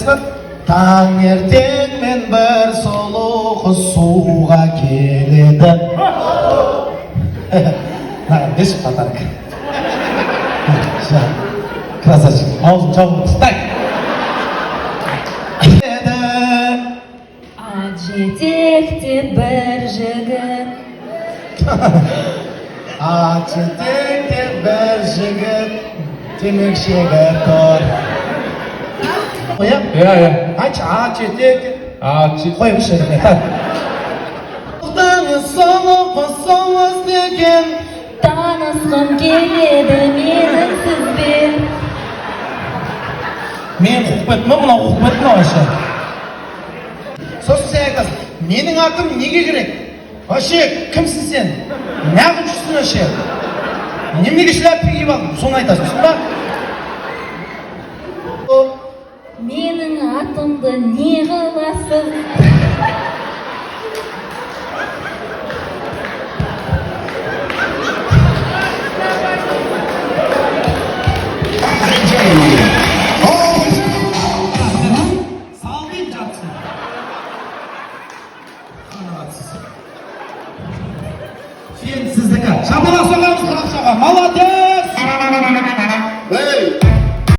айтасыздар? Таңертеңмен бір сұлу қыз суға келеді. Маған беші подарок. Красавчик, аузын жауып тыстай. Ат жетекте бір жігіт. Ат жетекте бір жігіт, темекшіге тұр. Қоям? Айтшы, ат жетекте. Қойымшы. Соңыз деген Танысқым келеді менің сізбен. мен қуып беттім, мынау қуып беттім вообще. Сосын сен айтасың, менің атым неге керек? Вообще, кімсің сен? Неғып жүрсің вообще? Немеге шляпа киіп алдың? Соны айтасың, сонда? Менің атымды не қыласыз? Салдың жатсың. Сен сіздікі. Шапалақ соғамыз, құрақ соға. Молодец!